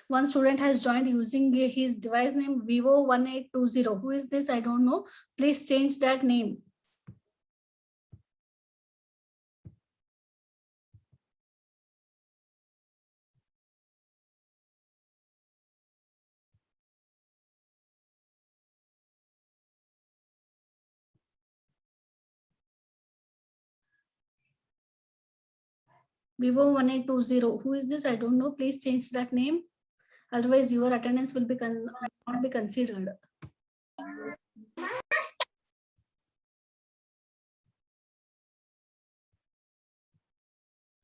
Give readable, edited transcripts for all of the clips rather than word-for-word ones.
one student has joined using his device name Vivo1820. Who is this? I don't know. Please change that name. Vivo1820. Who is this? I don't know. Please change that name. Otherwise, your attendance will be not be considered.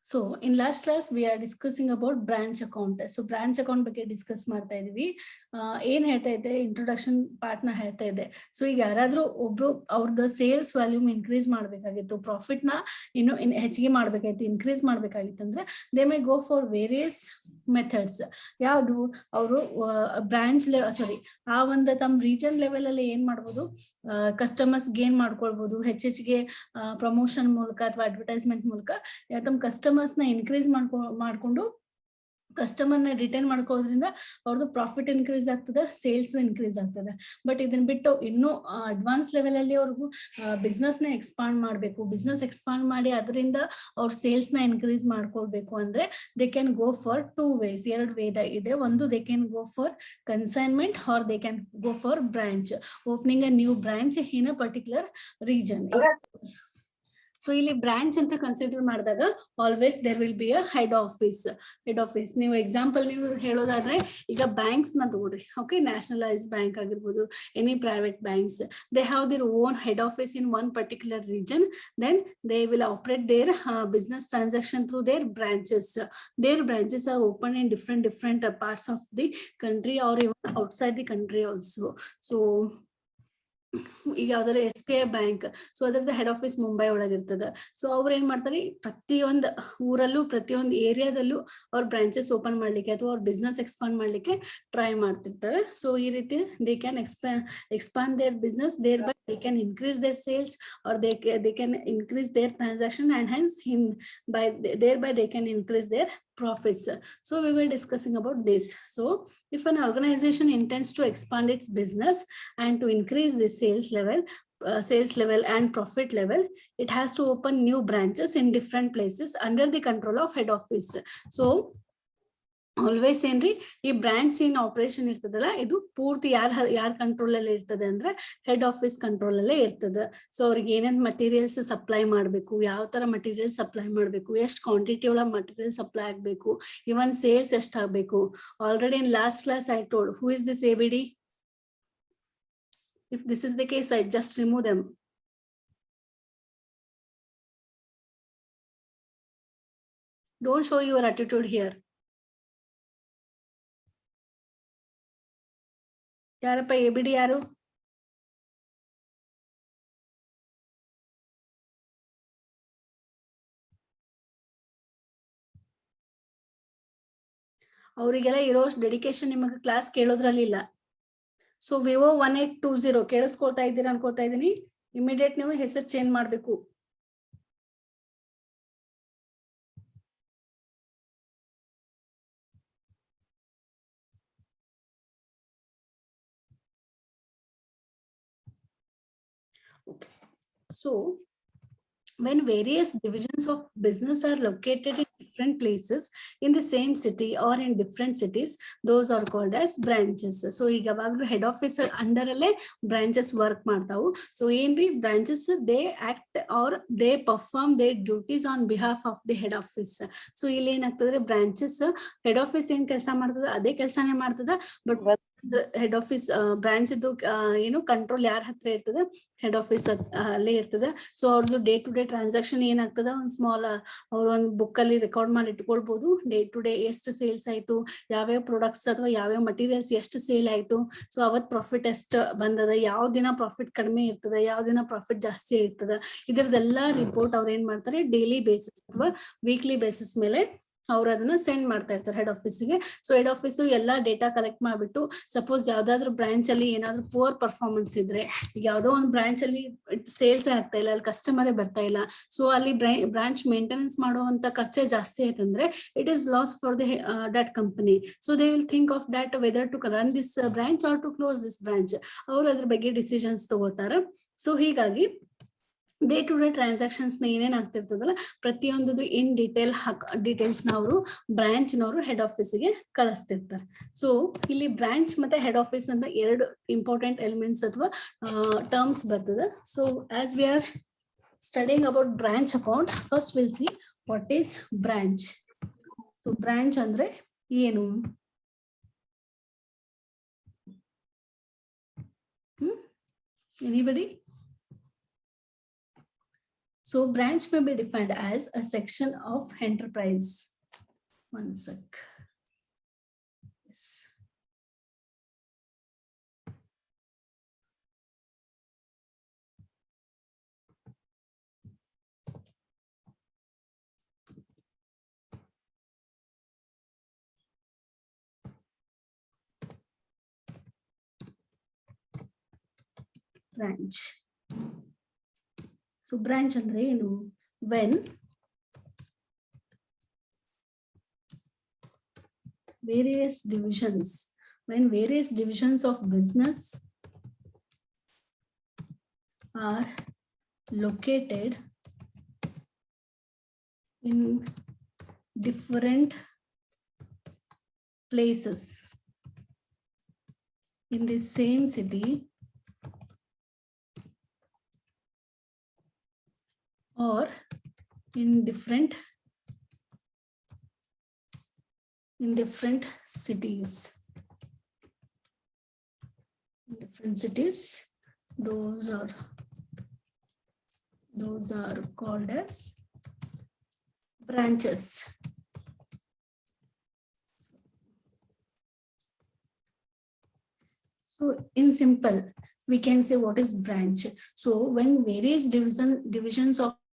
So in last class we are discussing about branch account. So branch account ಬಗ್ಗೆ discuss ಮಾಡ್ತಾ ಇದೀವಿ. ಏನ್ ಹೇಳ್ತಾ ಇದೆ, introduction part ನ ಹೇಳ್ತಾ ಇದೆ. So ಈಗ ಯಾರಾದ್ರೂ ಒಬ್ರು ಅವ್ರದ್ದು ಸೇಲ್ಸ್ ವ್ಯಾಲ್ಯೂಮ್ ಇನ್ಕ್ರೀಸ್ ಮಾಡ್ಬೇಕಾಗಿತ್ತು, ಪ್ರಾಫಿಟ್ ನ ಇನ್ನು ಹೆಚ್ಚಿಗೆ ಮಾಡ್ಬೇಕಾಗಿತ್ತು, ಇನ್ಕ್ರೀಸ್ ಮಾಡ್ಬೇಕಾಗಿತ್ತು ಅಂದ್ರೆ they may go for various methods. ಯಾವುದು, ಅವರು ಬ್ರಾಂಚ್ ಸಾರಿ ಆ ಒಂದು ತಮ್ಮ ರೀಜನ್ ಲೆವೆಲ್ ಅಲ್ಲಿ ಏನ್ ಮಾಡ್ಬೋದು, ಕಸ್ಟಮರ್ಸ್ ಗೇನ್ ಮಾಡ್ಕೊಳ್ಬಹುದು, ಹೆಚ್ಚೆಚ್ಚಿಗೆ ಪ್ರಮೋಷನ್ ಮೂಲಕ ಅಥವಾ ಅಡ್ವರ್ಟೈಸ್ಮೆಂಟ್ ಮೂಲಕ ತಮ್ಮ ಕಸ್ಟಮರ್ಸ್ ನ ಇನ್ಕ್ರೀಸ್ ಮಾಡ್ಕೊಂಡು ಕಸ್ಟಮರ್ ನ ರಿಟರ್ನ್ ಮಾಡ್ಕೊಳ್ಳೋದ್ರಿಂದ ಅವ್ರದ್ದು ಪ್ರಾಫಿಟ್ ಇನ್ಕ್ರೀಸ್ ಆಗ್ತದೆ, ಸೇಲ್ಸ್ ಇನ್ಕ್ರೀಸ್ ಆಗ್ತದೆ. ಬಟ್ ಇದನ್ನ ಬಿಟ್ಟು ಇನ್ನು ಅಡ್ವಾನ್ಸ್ ಲೆವೆಲ್ ಅಲ್ಲಿ ಅವ್ರಿಗೂ ಬಿಸ್ನೆಸ್ ನ ಎಕ್ಸ್ಪಾಂಡ್ ಮಾಡ್ಬೇಕು, ಬಿಸ್ನೆಸ್ ಎಕ್ಸ್ಪಾಂಡ್ ಮಾಡಿ ಅದರಿಂದ ಅವ್ರ ಸೇಲ್ಸ್ ನ ಇನ್ಕ್ರೀಸ್ ಮಾಡ್ಕೊಳ್ಬೇಕು ಅಂದ್ರೆ they can go for 2 ways. 2 way ಇದೆ. ಒಂದು, they can go for consignment or they can go for branch, opening a new branch in a particular region. So ಇಲ್ಲಿ ಬ್ರಾಂಚ್ ಅಂತ ಕನ್ಸಿಡರ್ ಮಾಡಿದಾಗ always there will be a head office. ನೀವು example ನೀವು ಹೇಳೋದಾದ್ರೆ ಈಗ banks ನ ತಗೊಳ್ರಿ. Okay, nationalise bank ಆಗಿರ್ಬೋದು, any private banks, they have their own head office in one particular region. Then they will operate their business transaction through their branches. Their branches are open in different parts of the country or even outside the country also. So ಈಗ ಯಾವ್ದಾರ SBI bank, so ಅದ್ರದ್ದು head office Mumbai ಒಳಗಿರ್ತದೆ. So ಅವ್ರು ಏನ್ ಮಾಡ್ತಾರೆ, ಪ್ರತಿಯೊಂದು ಊರಲ್ಲೂ ಪ್ರತಿಯೊಂದು ಏರಿಯಾದಲ್ಲೂ ಅವ್ರ branches open ಮಾಡ್ಲಿಕ್ಕೆ ಅಥವಾ ಅವ್ರ ಬಿಸ್ನೆಸ್ ಎಕ್ಸ್ಪಾಂಡ್ ಮಾಡ್ಲಿಕ್ಕೆ ಟ್ರೈ ಮಾಡ್ತಿರ್ತಾರೆ. ಸೊ ಈ ರೀತಿ they can expand their business, thereby they can increase their sales or they can increase their transaction, and hence thereby they can increase their profits. So we were discussing about this. So if an organization intends to expand its business and to increase the sales level and profit level, it has to open new branches in different places under the control of head office. So always ಏನ್ರಿ, ಈ branch ಏನ್ operation ಇರ್ತದಲ್ಲ, ಇದು ಪೂರ್ತಿ ಯಾರ control ಅಲ್ಲಿ ಇರ್ತದೆ ಅಂದ್ರೆ ಹೆಡ್ ಆಫೀಸ್ ಕಂಟ್ರೋಲ್ ಅಲ್ಲೇ ಇರ್ತದೆ. ಸೊ ಅವ್ರಿಗೆ ಏನೇನ್ ಮಟೀರಿಯಲ್ಸ್ ಸಪ್ಲೈ ಮಾಡ್ಬೇಕು, ಯಾವ ತರ ಮಟೀರಿಯಲ್ ಸಪ್ಲೈ ಮಾಡ್ಬೇಕು, ಎಷ್ಟು ಕ್ವಾಂಟಿಟಿ ಒಳಗೆ ಮಟೀರಿಯಲ್ ಸಪ್ಲೈ ಆಗ್ಬೇಕು, ಇವನ್ ಸೇಲ್ಸ್ ಎಷ್ಟಾಗಬೇಕು. Already in last class I told who is this ABD. If this is the case, I just remove them. Don't show your attitude here. ಯಾರಪ್ಪ ABD ಯಾರು? ಅವರಿಗೆಲ್ಲ ಇರೋ ಡೆಡಿಕೇಶನ್ ನಿಮಗೆ ಕ್ಲಾಸ್ ಕೇಳೋದ್ರಲ್ಲಿಲ್ಲ. ಸೊ Vivo1820 ಕೇಳಿಸ್ಕೊಳ್ತಾ ಇದ್ದೀರಾ ಅನ್ಕೋತಾ ಇದ್ದೀನಿ. ಇಮಿಡಿಯೇಟ್ ನೀವು ಹೆಸರು ಚೇಂಜ್ ಮಾಡ್ಬೇಕು. Okay. So when various divisions of business are located in different places in the same city or in different cities, those are called as branches. So ಈಗವಾಗ್ಲೂ head office under ಅಲ್ಲೇ branches work ಮಾಡ್ತಾವು. So ಏನ್ರಿ, branches they act or they perform the duties on behalf of the head office. So ಇಲ್ಲಿ ಏನಾಗ್ತದ್ರೆ, branches head office ಏನ್ ಕೆಲಸ ಮಾಡ್ತದ ಅದೇ ಕೆಲಸನೇ ಮಾಡ್ತದ. ಬಟ್ ಹೆಡ್ ಆಫೀಸ್ ಬ್ರಾಂಚ್ ಇದ್ದು ಏನು ಕಂಟ್ರೋಲ್ ಯಾರ ಹತ್ರ ಇರ್ತದೆ, ಹೆಡ್ ಆಫೀಸ್ ಅಲ್ಲೇ ಇರ್ತದೆ. ಸೊ ಅವ್ರದ್ದು ಡೇ ಟು ಡೇ ಟ್ರಾನ್ಸಾಕ್ಷನ್ ಏನಾಗ್ತದ, ಒಂದ್ ಸ್ಮಾಲ್ ಅವ್ರ ಒಂದು ಬುಕ್ ಅಲ್ಲಿ ರೆಕಾರ್ಡ್ ಮಾಡಿ ಇಟ್ಕೊಳ್ಬಹುದು. ಡೇ ಟು ಡೇ ಎಷ್ಟು ಸೇಲ್ಸ್ ಆಯ್ತು, ಯಾವ್ಯಾವ ಪ್ರಾಡಕ್ಟ್ಸ್ ಅಥವಾ ಯಾವ್ಯಾವ ಮಟೀರಿಯಲ್ಸ್ ಎಷ್ಟು ಸೇಲ್ ಆಯ್ತು, ಸೊ ಅವತ್ ಪ್ರಾಫಿಟ್ ಎಷ್ಟು ಬಂದದ, ಯಾವ ದಿನ ಪ್ರಾಫಿಟ್ ಕಡಿಮೆ ಇರ್ತದ, ಯಾವ ದಿನ ಪ್ರಾಫಿಟ್ ಜಾಸ್ತಿ ಇರ್ತದ, ಇದರದೆಲ್ಲ ರಿಪೋರ್ಟ್ ಅವ್ರ ಏನ್ ಮಾಡ್ತಾರೆ, ಡೈಲಿ ಬೇಸಿಸ್ ಅಥವಾ ವೀಕ್ಲಿ ಬೇಸಿಸ್ ಮೇಲೆ ಅವ್ರು ಅದನ್ನ ಸೆಂಡ್ ಮಾಡ್ತಾ ಇರ್ತಾರೆ ಹೆಡ್ ಆಫೀಸ್ಗೆ. ಸೊ ಹೆಡ್ ಆಫೀಸ್ ಎಲ್ಲಾ ಡೇಟಾ ಕಲೆಕ್ಟ್ ಮಾಡ್ಬಿಟ್ಟು, ಸಪೋಸ್ ಯಾವ್ದಾದ್ರು ಬ್ರಾಂಚ್ ಅಲ್ಲಿ ಏನಾದ್ರು ಪುವರ್ ಪರ್ಫಾರ್ಮೆನ್ಸ್ ಇದ್ರೆ, ಈಗ ಯಾವ್ದೋ ಒಂದು ಬ್ರಾಂಚ್ ಅಲ್ಲಿ ಸೇಲ್ಸ್ ಆಗ್ತಾ ಇಲ್ಲ, ಅಲ್ಲಿ ಕಸ್ಟಮರೇ ಬರ್ತಾ ಇಲ್ಲ, ಸೊ ಅಲ್ಲಿ ಬ್ರಾಂಚ್ ಮೇಂಟೆನೆನ್ಸ್ ಮಾಡುವಂತ ಖರ್ಚೆ ಜಾಸ್ತಿ ಆಯ್ತಂದ್ರೆ it is loss for the that company. So they will think of that whether to run this branch or to close this branch. ಅವ್ರು ಅದ್ರ ಬಗ್ಗೆ ಡಿಸಿಷನ್ಸ್ ತಗೋತಾರೆ. ಸೊ ಹೀಗಾಗಿ ಡೇ ಟು ಡೇ ಟ್ರಾನ್ಸಾಕ್ಷನ್ಸ್ ಏನೇನ್ ಆಗ್ತಿರ್ತದಲ್ಲ ಪ್ರತಿಯೊಂದು ಇನ್ ಡೀಟೇಲ್ಸ್ ನ ಅವರು branch ನವರು ಹೆಡ್ ಆಫೀಸ್ಗೆ ಕಳಿಸ್ತಿರ್ತಾರೆ. ಸೊ ಇಲ್ಲಿ ಬ್ರಾಂಚ್ ಮತ್ತೆ ಹೆಡ್ ಆಫೀಸ್ ಅಂತ ಎರಡು ಇಂಪಾರ್ಟೆಂಟ್ ಎಲಿಮೆಂಟ್ಸ್ ಅಥವಾ ಟರ್ಮ್ಸ್ ಬರ್ತದೆ. So as we are studying about branch account, first will see what is branch. So branch ಅಂದ್ರೆ ಏನು? Anybody? So branch may be defined as a section of enterprise. One sec. Yes. Branch. So branch andre ಏನು? When various divisions of business are located in different places in the same city or in different cities. Those are called as branches. So in simple we can say what is branch. So when various divisions of